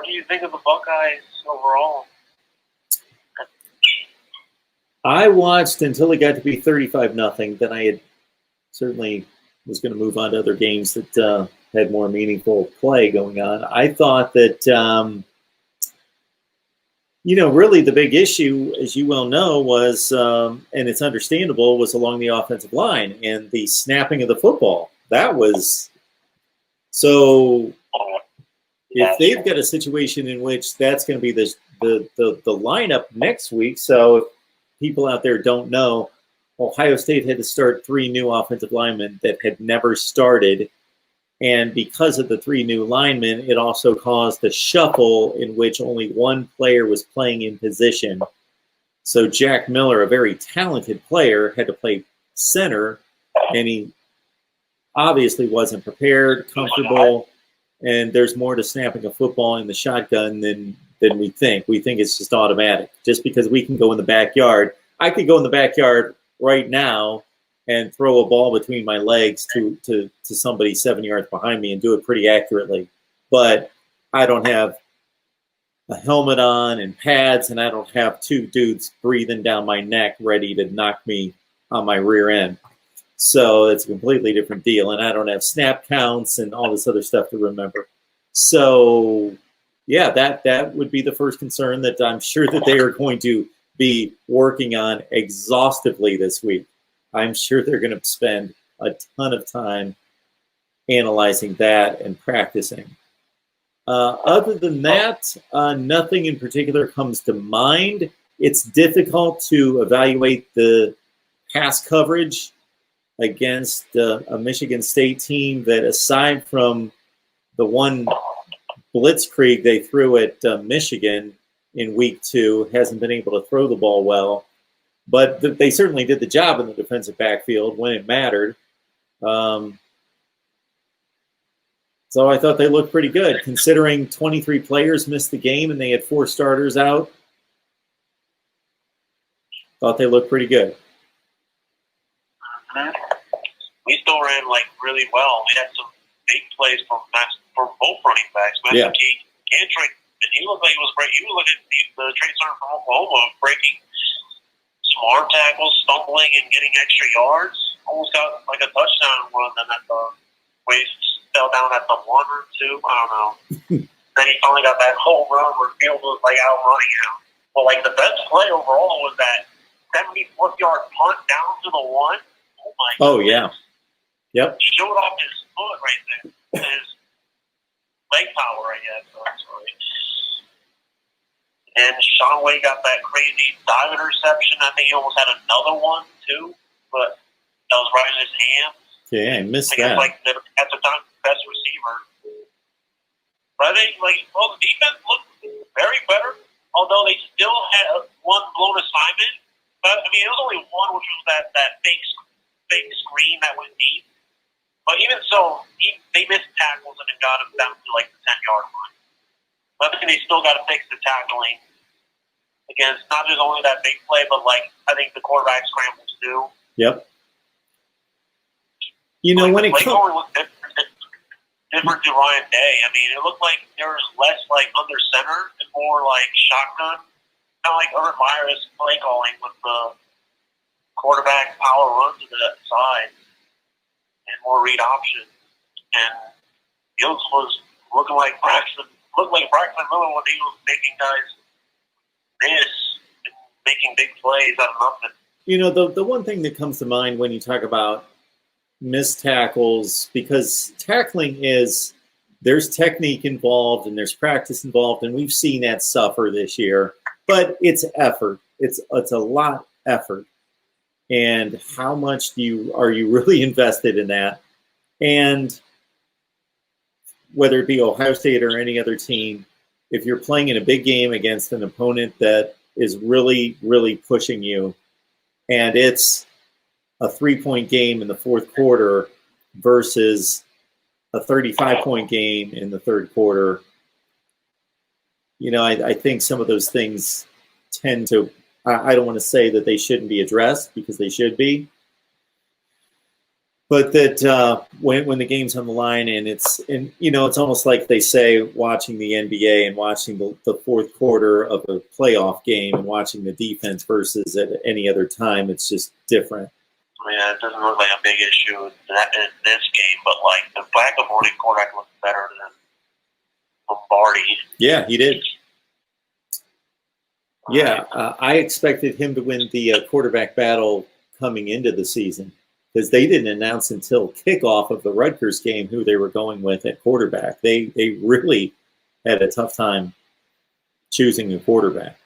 do you think of the Buckeyes overall? I watched until it got to be 35-0. Then I had certainly was going to move on to other games that had more meaningful play going on. I thought that, really the big issue, as you well know, was, and it's understandable, was along the offensive line and the snapping of the football. That was so. If they've got a situation in which that's going to be the lineup next week, so if people out there don't know, Ohio State had to start 3 new offensive linemen that had never started. And because of the 3 new linemen, it also caused a shuffle in which only one player was playing in position. So Jack Miller, a very talented player, had to play center, and he obviously wasn't prepared, comfortable, and there's more to snapping a football in the shotgun than we think. We think it's just automatic. Just because we can go in the backyard, I could go in the backyard right now and throw a ball between my legs to somebody 7 yards behind me and do it pretty accurately. But I don't have a helmet on and pads, and I don't have 2 dudes breathing down my neck ready to knock me on my rear end. So it's a completely different deal. And I don't have snap counts and all this other stuff to remember. So, yeah, that would be the first concern that I'm sure that they are going to be working on exhaustively this week. I'm sure they're going to spend a ton of time analyzing that and practicing. Other than that, nothing in particular comes to mind. It's difficult to evaluate the pass coverage against a Michigan State team that, aside from the one blitzkrieg they threw at Michigan in week 2, hasn't been able to throw the ball well. But they certainly did the job in the defensive backfield when it mattered. So I thought they looked pretty good, considering 23 players missed the game and they had 4 starters out. Thought they looked pretty good. We still ran really well. We had some big plays from both running backs, Matthew Teague and Trey. And he looked like he was great. He was looking at the Trey Sermon from Oklahoma, breaking some arm tackles, stumbling and getting extra yards. Almost got like a touchdown one, and at the waist fell down at the 1 or 2. I don't know. Then he finally got that whole run where Field was outrunning him. But the best play overall was that 70-plus-yard punt down to the 1. Oh my! Oh yeah. Yep. Showed off his foot right there. His leg power, I guess. So that's right. And Sean Wade got that crazy dive interception. I think he almost had another one, too. But that was right in his hands. Yeah, I missed that. At the time, best receiver. But I think, the defense looked very better, although they still had one blown assignment. But, it was only one, which was that fake screen that went deep. But even so, they missed tackles and it got him down to the 10-yard line. But I think they still got to fix the tackling against not just only that big play, but I think the quarterback scrambles too. Yep. When it comes, looked different to Ryan Day. It looked like there was less under center and more shotgun. Kind of like Urban Meyer's play calling with the quarterback power run to the side and more read option. And Fields was looking like Braxton Miller when he was making guys miss and making big plays out of nothing. The one thing that comes to mind when you talk about missed tackles, because tackling there's technique involved and there's practice involved, and we've seen that suffer this year. But it's effort. It's a lot effort. And how much are you really invested in that? And whether it be Ohio State or any other team, if you're playing in a big game against an opponent that is really, really pushing you, and it's a 3-point game in the fourth quarter versus a 35-point game in the third quarter, I think some of those things tend to, I don't want to say that they shouldn't be addressed, because they should be. But that when the game's on the line and it's almost like they say watching the NBA and watching the fourth quarter of a playoff game and watching the defense versus at any other time, it's just different. I mean, it doesn't look like a big issue in this game, but like the Blackamore quarterback looked better than Lombardi. Yeah, he did. Yeah, I expected him to win the quarterback battle coming into the season, because they didn't announce until kickoff of the Rutgers game who they were going with at quarterback. They really had a tough time choosing a quarterback.